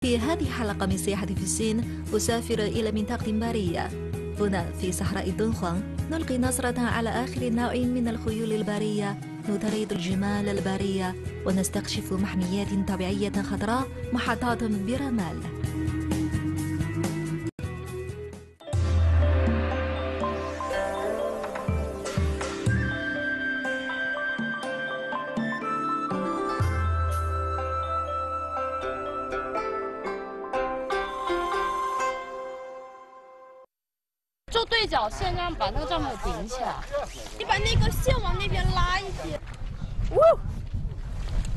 في هذه الحلقة من سياحة في الصين أسافر إلى منطقة برية. هنا في صحراء دونهوانغ نلقي نظرة على آخر نوع من الخيول البرية، نطارد الجمال البرية ونستكشف محميات طبيعية خضراء محاطة برمال.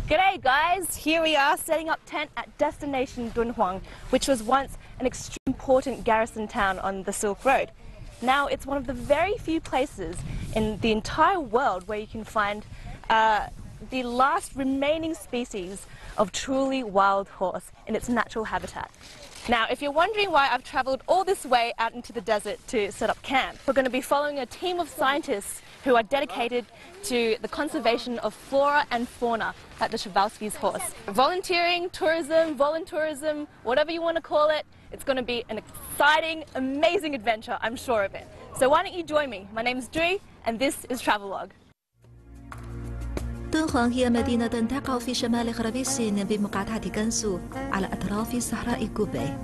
G'day guys, here we are setting up tent at destination Donghuang, which was once an extremely important garrison town on the Silk Road. Now it's one of the very few places in the entire world where you can find the last remaining species of truly wild horse in its natural habitat. Now, if you're wondering why I've travelled all this way out into the desert to set up camp, we're going to be following a team of scientists who are dedicated to the conservation of flora and fauna at the Przewalski's horse. Volunteering, tourism, voluntourism, whatever you want to call it, it's going to be an exciting, amazing adventure, I'm sure of it. So why don't you join me? My name is Dui, and this is Travelog. دونهوانغ هي مدينة تقع في شمال غرب الصين بمقاطعة كانسو على أطراف صحراء كوبي.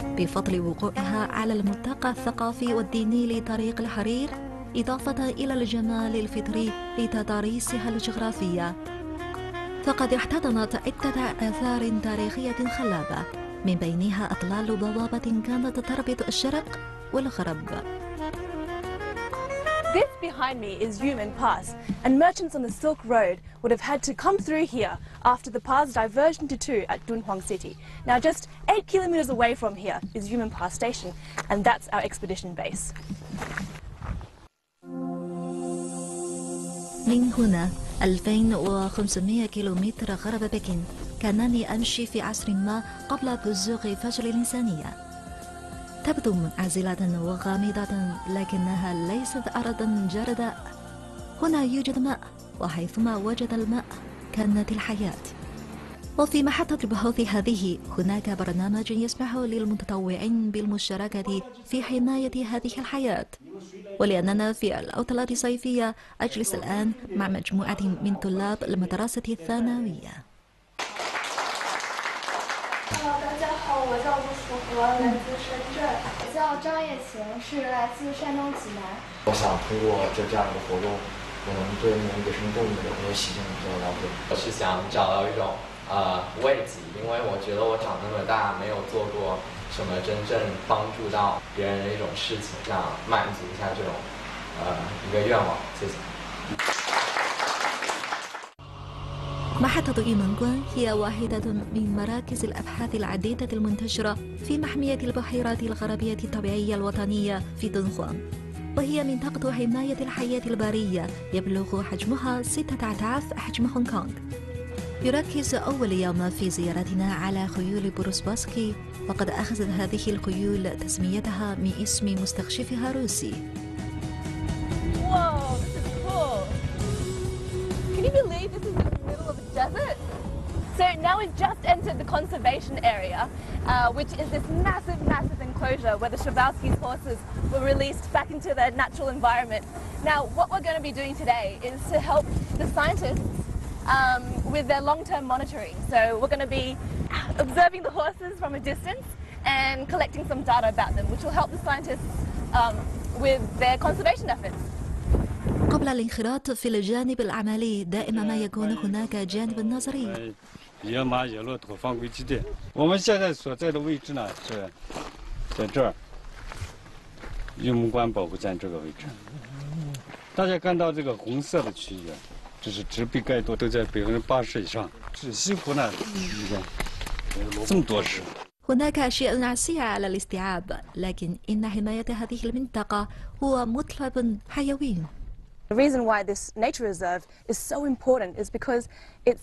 بفضل وقوعها على الملتقى الثقافي والديني لطريق الحرير، إضافة إلى الجمال الفطري لتضاريسها الجغرافية، فقد احتضنت عدة آثار تاريخية خلابة، من بينها أطلال بوابة كانت تربط الشرق والغرب. This behind me is Yumen Pass, and merchants on the Silk Road would have had to come through here after the paths diverged into two at Dunhuang City. Now just 8 kilometers away from here is Yumen Pass Station, and that's our expedition base. من هنا 2500 كيلومتر غرب بكين كانني أمشي في عصر ما قبل بزوغ فجر الإنسانية. تبدو منعزلة وغامضة، لكنها ليست أرضا جرداء. هنا يوجد ماء، وحيثما وجد الماء كانت الحياة. وفي محطة البحوث هذه هناك برنامج يسمح للمتطوعين بالمشاركة في حماية هذه الحياة. ولأننا في العطلة الصيفية أجلس الآن مع مجموعة من طلاب المدرسة الثانوية. 大家好，我叫吴楚河，来自深圳。我叫张叶晴，是来自山东济南。我想通过这样一个活动，我能对那个野生动物的这些习性比较了解。我是想找到一种慰藉，因为我觉得我长那么大没有做过什么真正帮助到别人的一种事情，想满足一下这种一个愿望。谢谢。 محطة إيمانغوان هي واحدة من مراكز الأبحاث العديدة المنتشرة في محمية البحيرات الغربية الطبيعية الوطنية في دونهوانغ، وهي منطقة حماية الحياة البرية يبلغ حجمها 6 أضعاف حجم هونغ كونغ. يركز أول يوم في زيارتنا على خيول بروسباسكي، وقد أخذت هذه الخيول تسميتها من اسم مستكشفها روسي. Whoa, this is cool. Can you believe this is in the middle of the desert? So now we've just entered the conservation area, which is this massive, massive enclosure where the Przewalski's horses were released back into their natural environment. Now, what we're going to be doing today is to help the scientists with their long-term monitoring. So we're going to be observing the horses from a distance and collecting some data about them, which will help the scientists with their conservation efforts. قبل الانخراط في الجانب العملي دائما ما يكون هناك جانب نظري. 野马野骆驼放归基地。我们现在所在的位置呢是在这儿，幽门关保护站这个位置。大家看到这个红色的区域，这是植被盖多，都在80%以上。是西湖呢，这么多石。 هناك أشياء عسيرة على الاستيعاب، لكن إن حماية هذه المنطقة هو مطلب حيوي. The reason why this nature reserve is so important is because it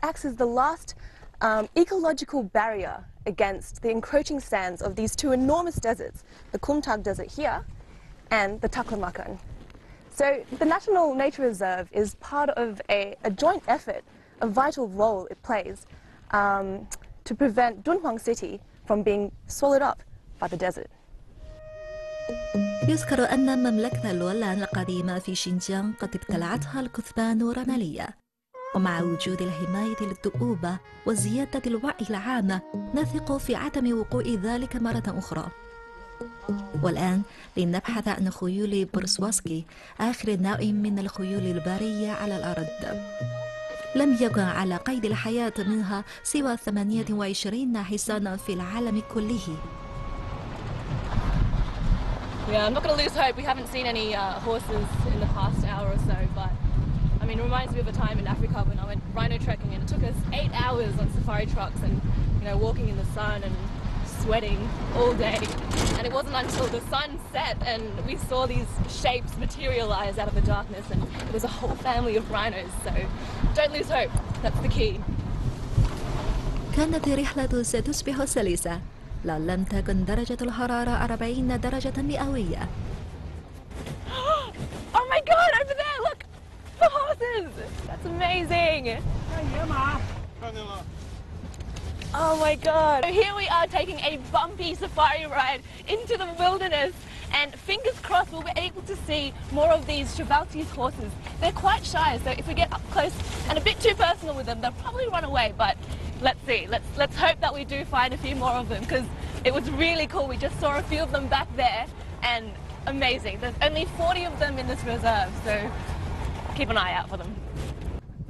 acts as the last ecological barrier against the encroaching sands of these two enormous deserts, the Kumtag Desert here and the Taklamakan. So the National Nature Reserve is part of a joint effort, a vital role it plays to prevent Dunhuang city from being swallowed up by the desert. يذكر أن مملكة الولان القديمة في شينجيانغ قد ابتلعتها الكثبان الرملية، ومع وجود الحماية للدؤوبة وزيادة الوعي العام نثق في عدم وقوع ذلك مرة أخرى. والآن لنبحث عن خيول بروسواسكي، آخر نوع من الخيول البرية على الأرض. لم يكن على قيد الحياة منها سوى 28 حصانا في العالم كله. Yeah, I'm not going to lose hope. We haven't seen any horses in the past hour or so, but I mean, it reminds me of a time in Africa when I went rhino trekking, and it took us 8 hours on safari trucks and, you know, walking in the sun and sweating all day. And it wasn't until the sun set and we saw these shapes materialize out of the darkness, and it was a whole family of rhinos. So don't lose hope. That's the key. كانت الرحلة ستصبح سلسة لو لم تكن درجة الحرارة 40 درجة مئوية. Oh my God! Over there, look, the horses. That's amazing. Oh my God! So here we are taking a bumpy safari ride into the wilderness, and fingers crossed we'll be able to see more of these Chevaltier's horses. They're quite shy, so if we get up close and a bit too personal with them, they'll probably run away. But let's see. Let's hope that we do find a few more of them, because it was really cool. We just saw a few of them back there, and amazing. There's only 40 of them in this reserve, so keep an eye out for them.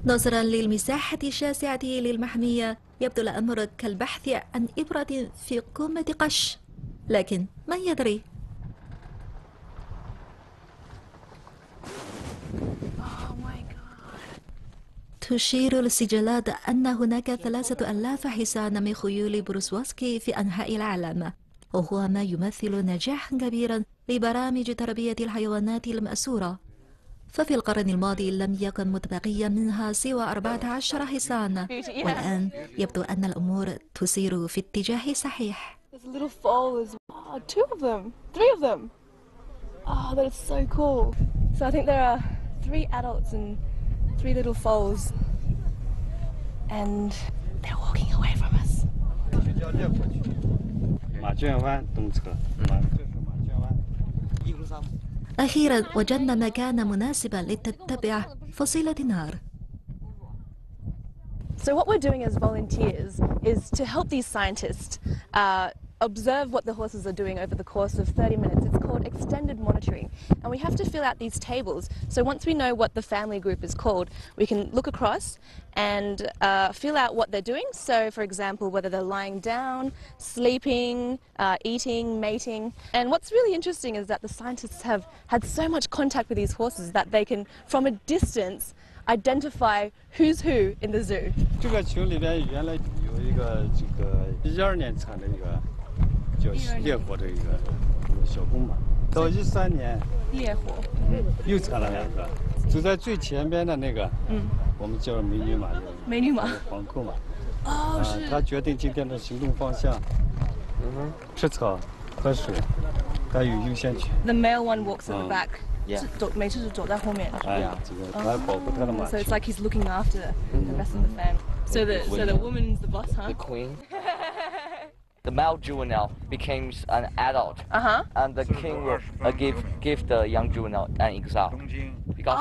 نظرا للمساحة الشاسعة للمحمية يبدو الأمر كالبحث عن إبرة في قمة قش، لكن من يدري؟ تشير السجلات أن هناك 3000 حصان من خيول بروسواسكي في أنحاء العالم، وهو ما يمثل نجاحا كبيرا لبرامج تربية الحيوانات المأسورة. ففي القرن الماضي لم يكن متبقيا منها سوى 14 حصان، والآن يبدو أن الأمور تسير في اتجاه صحيح. There's a little foal as well. 2 of them, 3 of them. Oh, that is so cool. So I think there are 3 adults and 3 little foals, and they're walking away from us. أخيرا وجدنا مكانا مناسبا لتتبع فصيلة نار. So what we're doing as volunteers is to help these scientists observe what the horses are doing over the course of 30 minutes. It's called extended monitoring, and we have to fill out these tables. So once we know what the family group is called, we can look across and fill out what they're doing. So for example, whether they're lying down, sleeping, eating, mating. And what's really interesting is that the scientists have had so much contact with these horses that they can, from a distance, identify who's who in the zoo. 这个群里边原来有一个12年产的一个叫烈火的一个小公马，到13年烈火又产了2个，走在最前边的那个，我们叫美女马，美女马，皇后马。哦，是。她决定今天的行动方向，吃草、喝水，她有优先权。 The male one walks at the back. Yeah. 每次是走在后面。这个来保护她的马。So it's like he's looking after the rest of the family. So the woman's the boss, huh? The queen. The male juvenile becomes an adult, and the king will give the young juvenile an exile. Because,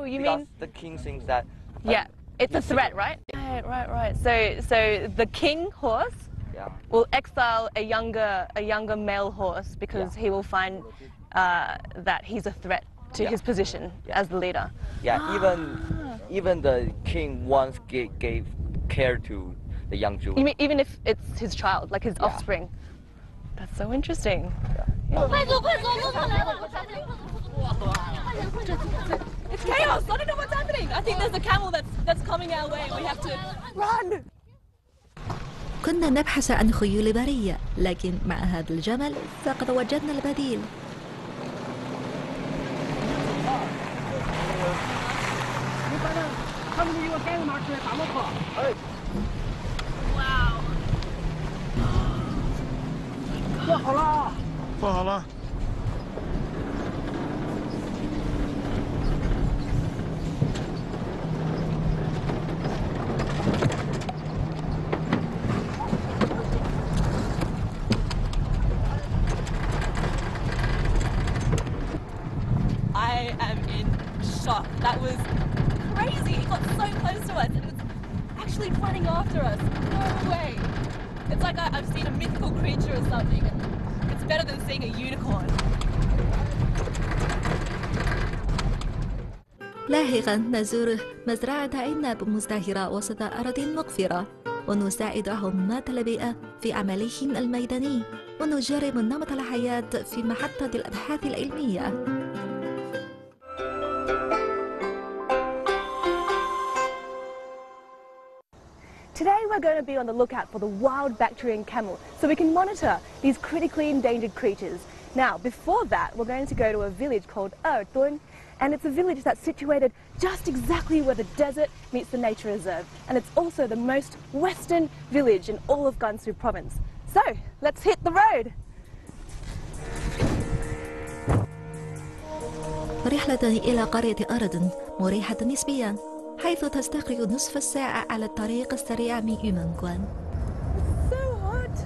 mean the king thinks that it's a threat, right? Right. So the king horse will exile a younger male horse because he will find that he's a threat to his position as the leader. Yeah, even the king once gave care to the young juvenile. You mean even if it's his child, like his offspring? That's so interesting. It's chaos. I don't know what's happening. I think there's a camel that's coming our way. We have to run. كنا نبحث عن خيول برية، لكن مع هذا الجمل فقد وجدنا البديل. Wow. 做好了，做好了。It's like I've seen a mythical creature or something. It's better than seeing a unicorn. لاحقا نزور مزرعة عنب مزدهرة وسط أرض مقفرة، ونساعد عمال البيئة في عملهم الميداني، ونجرب نمط الحياة في محطة الأبحاث العلمية. Today we're going to be on the lookout for the wild Bactrian camel so we can monitor these critically endangered creatures. Now, before that, we're going to go to a village called Erdun, and it's a village that's situated just exactly where the desert meets the nature reserve, and it's also the most western village in all of Gansu province. So, let's hit the road! رحلة إلى قرية أردن مريحة نسبياً، حيث تستغرق نصف الساعة على الطريق السريع من يومنغوان. So hot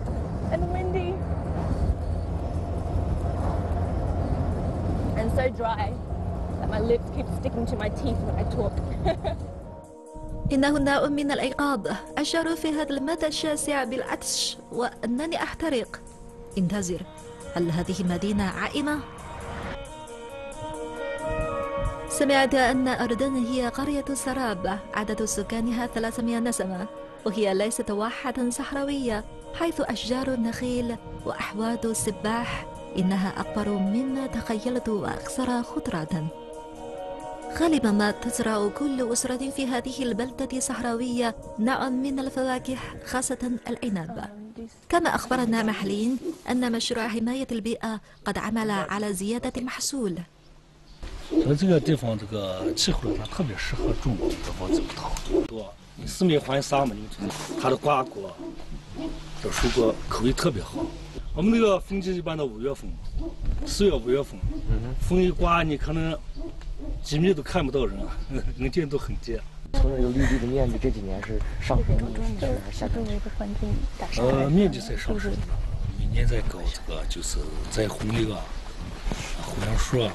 and windy and so dry that my lips keep sticking to my teeth when I talk. إنه نوع من الإيقاظ، أشعر في هذا المدى الشاسع بالعطش وأنني أحترق. انتظر، هل هذه مدينة عائمة؟ سمعت أن أردن هي قرية سراب عدد سكانها 300 نسمة، وهي ليست واحة صحراوية حيث أشجار النخيل وأحواض السباح. إنها أكبر مما تخيلت وأكثر خضرة. غالبا ما تزرع كل أسرة في هذه البلدة الصحراوية نوع من الفواكه خاصة العنب. كما أخبرنا محليين أن مشروع حماية البيئة قد عمل على زيادة المحصول. 这个地方这个气候它特别适合种这房子葡萄多，四面环沙嘛，它的瓜果，这蔬果口味特别好。我们那个风季一般到5月份，4月5月份，风一刮你可能几米都看不到人，能见度很低。从这个绿地的面积这几年是上升还是下降？面积在上升，每年在搞这个就是在红那个红杨树啊。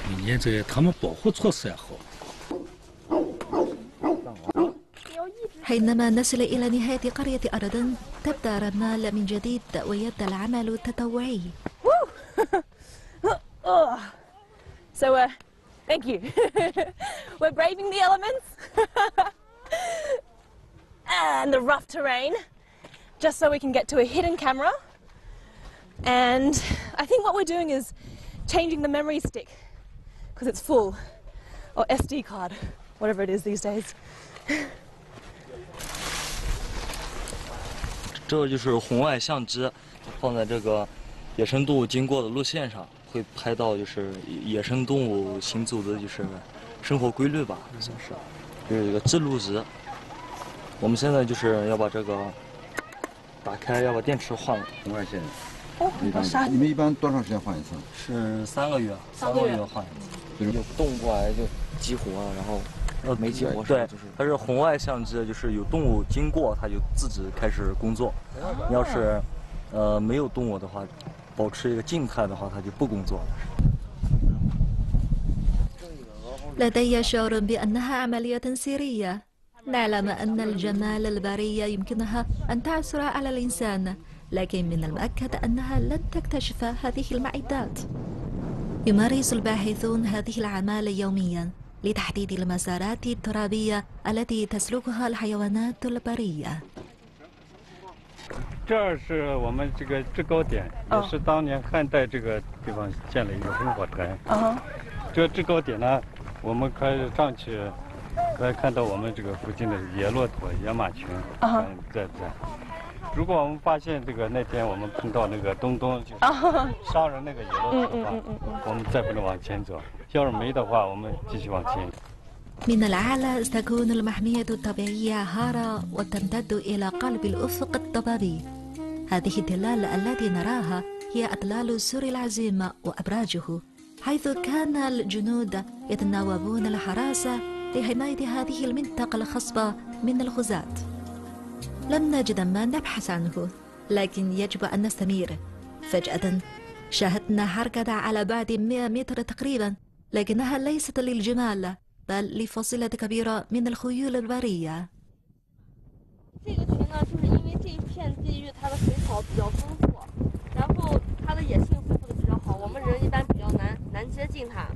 每年在他们保护措施也好。 حينما نصل إلى نهاية قرية أردن تبدأ رمال من جديد ويبدأ العمل التطوعي. So, thank you. We're braving the elements and the rough terrain just so we can get to a hidden camera. And I think what we're doing is changing the memory stick. Because it's full, or SD card, whatever it is these days. 这就是红外相机，放在这个野生动物经过的路线上，会拍到就是野生动物行走的就是生活规律吧，算是，这是一个记录仪。我们现在就是要把这个打开，要把电池换了。红外线。哦，你们一般多长时间换一次？是3个月，3个月换一次。 有动物过来就激活，然后没激活对，就是它是红外相机，就是有动物经过，它就自己开始工作。你要是没有动物的话，保持一个静态的话，它就不工作。 لدي شعور بأنها عملية سرية. نعلم أن الجمال البرية يمكنها أن تعثر على الإنسان، لكن من المؤكد أنها لن تكتشف هذه المعدات. يمارس الباحثون هذه الأعمال يوميا لتحديد المسارات الترابية التي تسلكها الحيوانات البرية. 这是我们这个制高点，也是当年汉代这个地方建了一个烽火台。这个制高点呢，我们可以上去，可以看到我们这个附近的野骆驼、野马群在。如果我们发现这个那天我们碰到那个东就是伤人那个野骆驼的话，我们再不能往前走。要是没的话，我们继续往前。 من الأعلى تكون المحمية الطبيعية هارة وتمتد إلى قلب الأفق الضبابي. هذه التلال التي نراها هي أطلال سور العظيم وأبراجه، حيث كان الجنود يتناوبون الحراسة لحماية هذه المنطقة الخصبة من الغزاة. لم نجد ما نبحث عنه، لكن يجب أن نستمر. فجأة شاهدنا حركة على بعد 100 متر تقريبا، لكنها ليست للجمال بل لفصيلة كبيرة من الخيول البرية. 这个群呢，就是因为这一片地域它的水草比较丰富，然后它的野性恢复的比较好，我们人一般比较难接近它。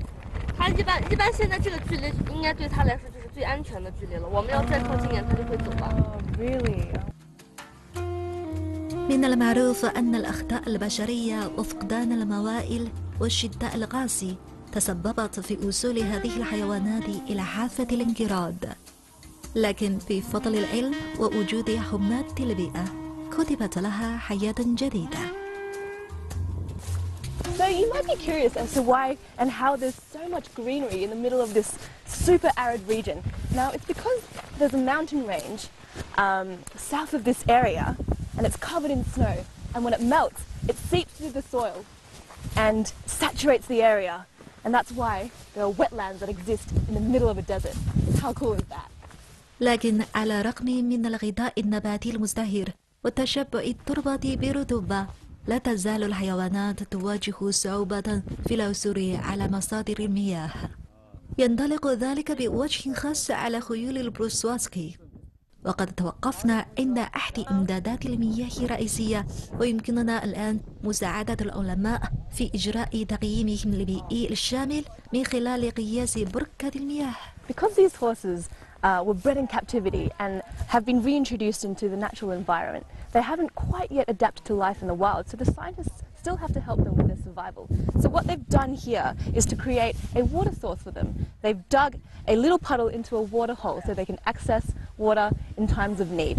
它一般现在这个距离应该对它来说就是最安全的距离了。我们要再靠近点，它就会走了。Really? من المعروف أن الأخطاء البشرية وفقدان الموائل والشتاء القاسي تسببت في وصول هذه الحيوانات إلى حافة الانقراض. لكن بفضل العلم ووجود حماة البيئة كتبت لها حياة جديدة. So you might be curious as to why and how there's so much greenery in the middle of this super arid region. Now it's because there's a mountain range south of this area and it's covered in snow, and when it melts it seeps through the soil and saturates the area, and that's why there are wetlands that exist in the middle of a desert. How cool is that? لكن على الرغم من الغذاء النباتي المزدهر وتشبع التربة برطوبة، لا تزال الحيوانات تواجه صعوبة في العثور على مصادر المياه. ينطلق ذلك بوجه خاص على خيول البروسواتسكي، وقد توقفنا عند أحد إمدادات المياه الرئيسية، ويمكننا الآن مساعدة العلماء في إجراء تقييمهم البيئي الشامل من خلال قياس بركة المياه. Because these horses were bred in captivity and have been reintroduced into the natural environment, they haven't quite yet adapted to life in the wild, so the scientists still have to help them with their survival. So what they've done here is to create a water source for them. They've dug a little puddle into a water hole so they can access water in times of need.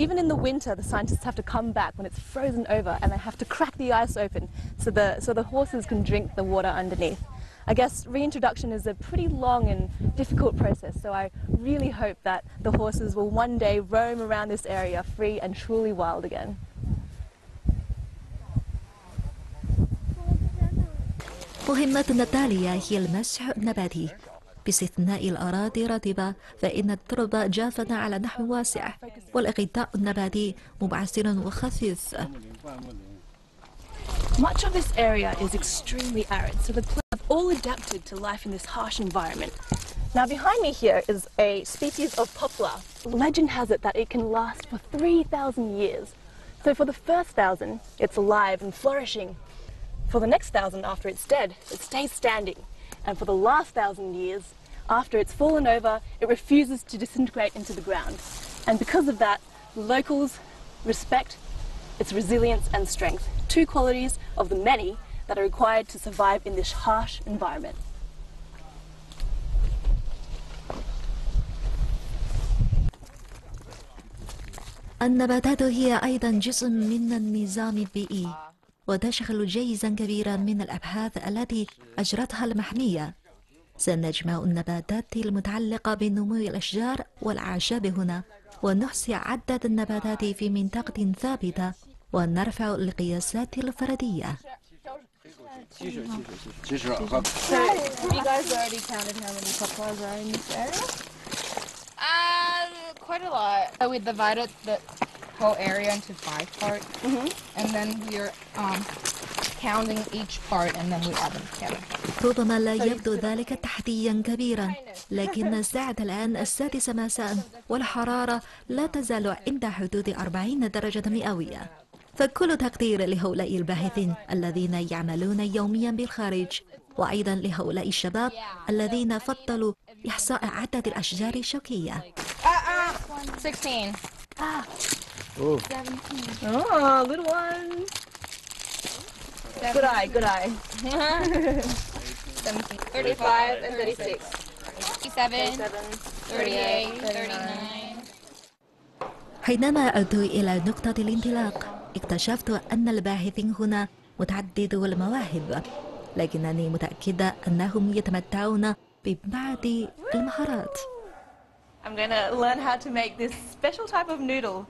Even in the winter, the scientists have to come back when it's frozen over and they have to crack the ice open so the horses can drink the water underneath. I guess reintroduction is a pretty long and difficult process, so I really hope that the horses will one day roam around this area free and truly wild again. مهمتنا التالية هي المسح النباتي. باستثناء الأراضي الرطبة فإن التربة جافة على نحو واسع، والغذاء النباتي مبعثر وخفيف. Much of this area is extremely arid, so the plants have all adapted to life in this harsh environment. Now behind me here is a species of poplar. Legend has it that it can last for 3,000 years. So for the first 1,000, it's alive and flourishing. For the next 1,000 after it's dead, it stays standing. And for the last 1,000 years, after it's fallen over, it refuses to disintegrate into the ground. And because of that, locals respect its resilience and strength, two qualities of the many that are required to survive in this harsh environment. النباتات هي أيضا جزء من النظام البيئي، وتشغل جيزا كبيرا من الأبحاث التي أجرتها المحمية. سنجمع النباتات المتعلقة بنمو الأشجار والأعشاب هنا، ونحصي عدد النباتات في منطقة ثابتة، ونرفع القياسات الفردية. So you guys already counted how many poplars are in this area? Quite a lot. So we divided the whole area into 5 parts, and then we're counting each part, and then we add them together. ربما لا يبدو ذلك تحديا كبيرا، لكن الساعة الآن 6 مساء والحرارة لا تزال عند حدود 40 درجة مئوية. فكل تقدير لهؤلاء الباحثين الذين يعملون يوميا بالخارج، وأيضا لهؤلاء الشباب الذين فضلوا إحصاء عدد الأشجار الشوكية. 16. 17. Oh, little one. Good eye, good eye. 17. 35 and 36. 37. 38. 39. حينما عدت إلى نقطة الانطلاق اكتشفت أن الباحثين هنا متعدد المواهب، لكنني متأكدة أنهم يتمتعون ببعض المهارات. I'm going to learn how to make this special type of noodle.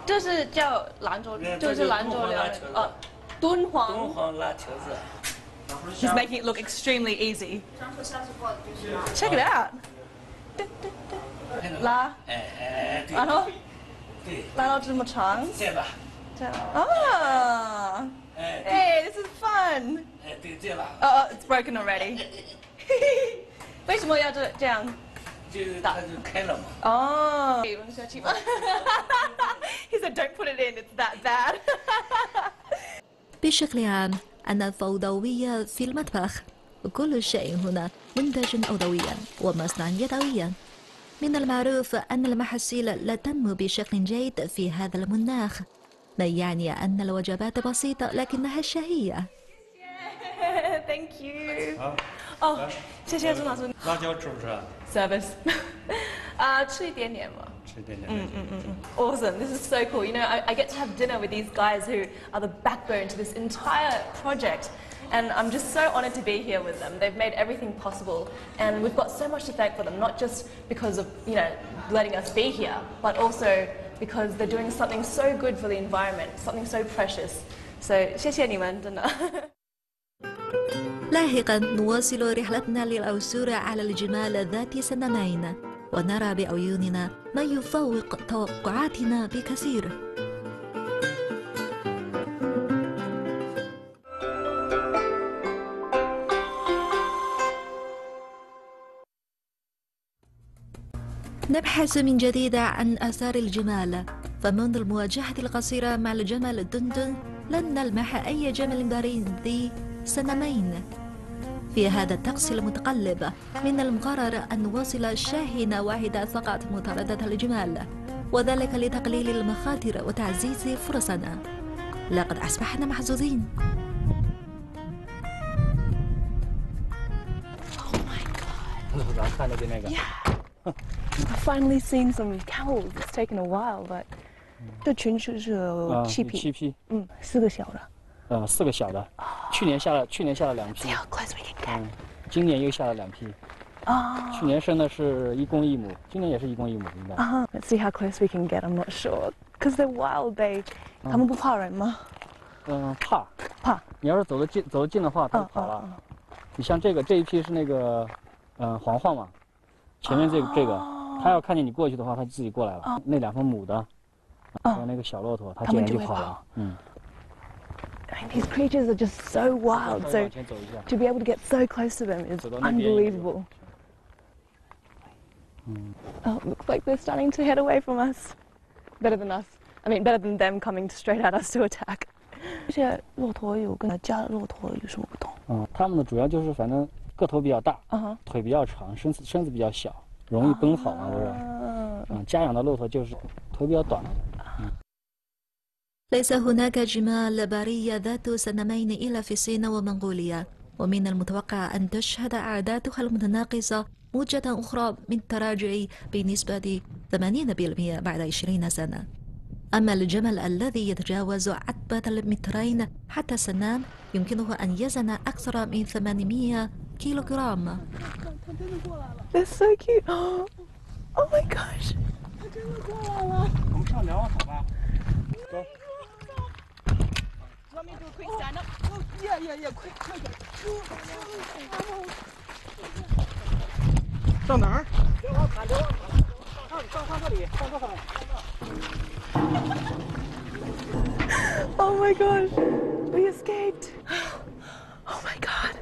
这是叫兰州料理。哦，敦煌辣球子。He's making it look extremely easy. Check it out. 拉，然后拉到这么长。这样吧。这样。啊。Hey, this is fun. 对，这样吧。It's broken already. 为什么要这样？就它就开了嘛。哦。我们下去吧。He said, "Don't put it in. It's that bad." بشكل عام أن الفوضوية في المطبخ، وكل شيء هنا منتج أوضويا ومصنع يدويا. من المعروف أن المحاصيل لا تنمو بشكل جيد في هذا المناخ، ما يعني أن الوجبات بسيطة لكنها شهية. Thank you. Oh, 谢谢郑老师。辣椒吃不吃啊 Service. 吃一点点吧。吃一点点。Awesome. This is so cool. You know, I get to have dinner with these guys who are the backbone to this entire project. And I'm just so honoured to be here with them. They've made everything possible, and we've got so much to thank for them, not just because of, you know, letting us be here, but also because they're doing something so good for the environment, something so precious. So, 谢谢你们，真的。 لاحقا نواصل رحلتنا للعثور على الجمال ذات سنمين، ونرى بعيوننا ما يفوق توقعاتنا بكثير. نبحث من جديد عن آثار الجمال، فمنذ المواجهة القصيرة مع الجمل دندن لن نلمح أي جمل بري ذي سنمين. في هذا الطقس المتقلب من المقرر أن نواصل شاحنة واحدة فقط مطاردة الجمال، وذلك لتقليل المخاطر وتعزيز فرصنا. لقد أصبحنا محظوظين. I've finally seen some camels. It's taken a while, but 这群是7匹，4个小的，4个小的，去年下了2批，今年又下了2批，去年生的是1公1母，今年也是1公1母，应该。Let's see how close we can get. I'm not sure, because they're wild.他们不怕人吗？怕。你要是走得近的话，它就跑了。你像这一批是那个黄黄嘛。 前面这个，它要看见你过去的话，它就自己过来了。那2头母的，还有那个小骆驼，它见人就跑了。These creatures are just so wild. So to be able to get so close to them is unbelievable. Oh, looks like they're starting to head away from us. Better than us. I mean, better than them coming straight at us to attack. 这些骆驼有跟家的骆驼有什么不同？它们的主要就是反正。 个头比较大，腿比较长，身子比较小，容易奔跑嘛，不是？家养的骆驼就是腿比较短。ليس هناك جمال برية ذات سنمين إلا في الصين ومنغوليا، ومن المتوقع أن تشهد أعدادها المتناقصة موجة أخرى من التراجع بنسبة 80% بعد 20 سنة. أما الجمل الذي يتجاوز عتبة المترين حتى السنام يمكنه أن يزن أكثر من 800 كيلوغرام. They're so cute. Oh my gosh. 它真的过来了。我们上瞭望塔吧。走。Want me to do a quick stand up? Yeah,快点。上哪儿？瞭望塔。上这里，上这上面。Oh my gosh, we escaped. Oh my god.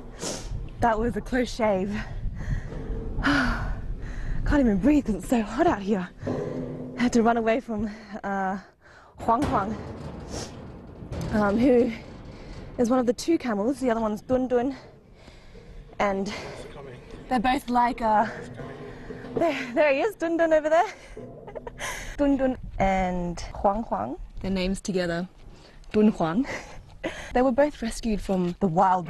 That was a close shave. Can't even breathe because it's so hot out here. I had to run away from Huang, who is one of the 2 camels. The other one's Dun Dun. And they're both like, there he is, Dun Dun over there. Dun Dun and Huang, their names together, Dunhuang. They were both rescued from the wild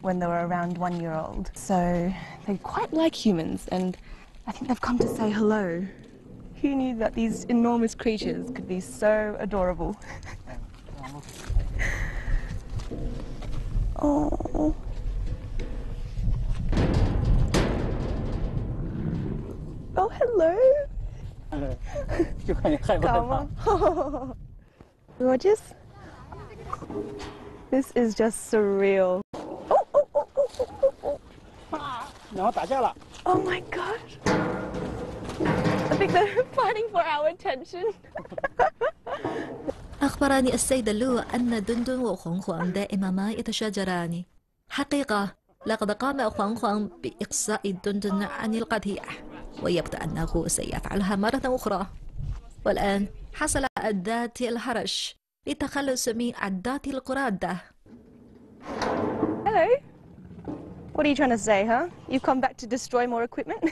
when they were around 1 year old. So they quite like humans, and I think they've come to say hello. Who knew that these enormous creatures could be so adorable? Oh. Oh, hello. Gorgeous. This is just surreal. Oh my gosh. I think they're fighting for our attention. أخبرني السيد اللو أن دندن وخوانغ دائما ما يتشاجران. حقيقة لقد قام خوانغ بإقصاء دندن عن القطيع، ويبدو أنه سيفعلها مرة أخرى. والآن حصل ذات الهرش للتخلص من عدات القرادة. Hello. What are you trying to say, huh? You've come back to destroy more equipment?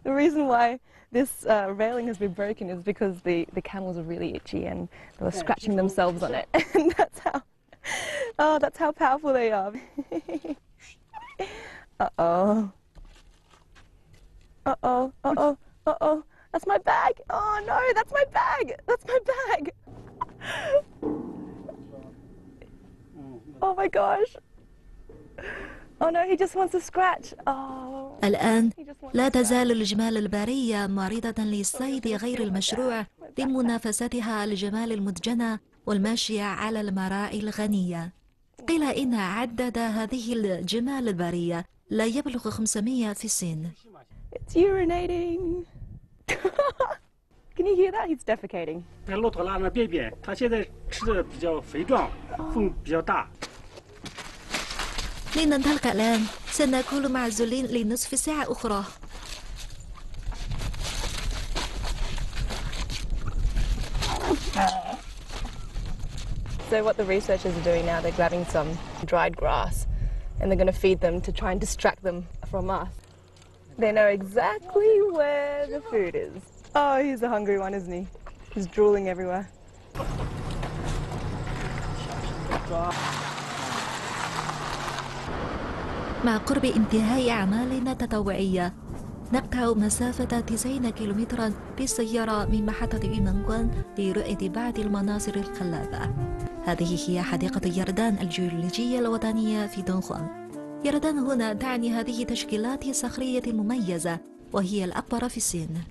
The reason why this railing has been broken is because the camels are really itchy and they were scratching themselves on it. And that's how powerful they are. Uh-oh. Uh-oh, uh-oh, uh-oh. That's my bag. Oh no, that's my bag. That's my bag. Oh my gosh. Oh no, he just wants to scratch. Oh. الآن لا تزال الجمال البرية معرضة للصيد غير المشروع لمنافستها الجمال المدجنة والماشية على المراعي الغنية. قيل إن عدد هذه الجمال البرية لا يبلغ 500 في الصين. It's urinating. Can you hear that? He's defecating. 在骆驼拉那便便，它现在吃的比较肥壮，缝比较大。 لننطلق الآن، سنكون معزولين لنصف ساعة أخرى. So what the researchers are doing now, they're grabbing some dried grass and they're going to feed them to try and distract them from us. They know exactly where the food is. Oh, he's the hungry one, isn't he? He's drooling everywhere. مع قرب انتهاء أعمالنا التطوعية نقطع مسافة 90 كيلومترا بالسيارة من محطة يونغوان لرؤية بعض المناظر الخلابة. هذه هي حديقة يردان الجيولوجية الوطنية في دونهوانغ. يردان هنا تعني هذه التشكيلات الصخرية المميزة وهي الأكبر في الصين.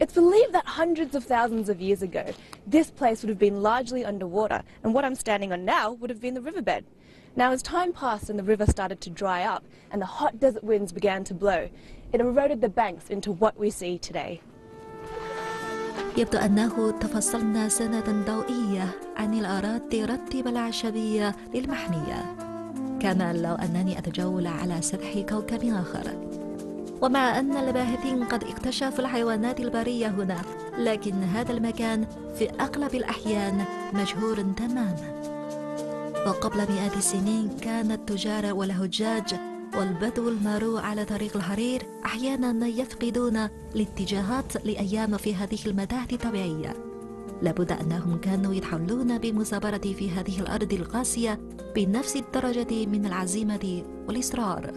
It's believed that hundreds of thousands of years ago, this place would have been largely underwater, and what I'm standing on now would have been the riverbed. Now, as time passed and the river started to dry up and the hot desert winds began to blow, it eroded the banks into what we see today. يبدو أنه تفصلنا سنة ضوئية عن الأراضي الرطبة العشبية للمحمية. كما لو أنني أتجول على سطح كوكب آخر. ومع أن الباحثين قد اكتشفوا الحيوانات البرية هنا، لكن هذا المكان في أغلب الأحيان مجهول تماما. وقبل مئات السنين كان التجار والحجاج والبدو المارو على طريق الحرير أحيانا يفقدون الاتجاهات لأيام في هذه المتاهة الطبيعية. لابد أنهم كانوا يتحولون بمثابرة في هذه الأرض القاسية بنفس الدرجة من العزيمة والإصرار.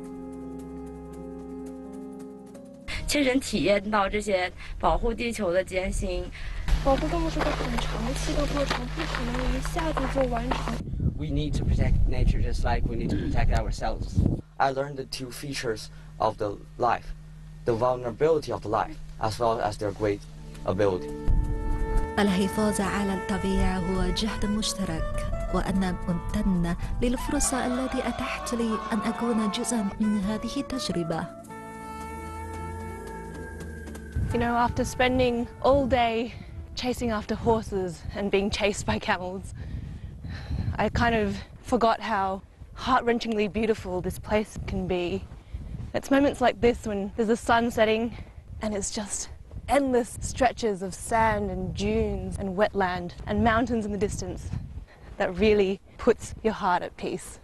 亲身体验到这些保护地球的艰辛。保护动物是个很长期的过程，不可能一下子就完成。We need to protect nature just like we need to protect ourselves. I learned the two features of the life, the vulnerability of the life, as well as their great ability. الحفاظ على الطبيعة هو جهد مشترك، وأنا ممتنة للفرصة التي أتاحت لي أن أكون جزءا من هذه التجربة. You know, after spending all day chasing after horses and being chased by camels, I kind of forgot how heart-wrenchingly beautiful this place can be. It's moments like this when there's the sun setting and it's just endless stretches of sand and dunes and wetland and mountains in the distance that really puts your heart at peace.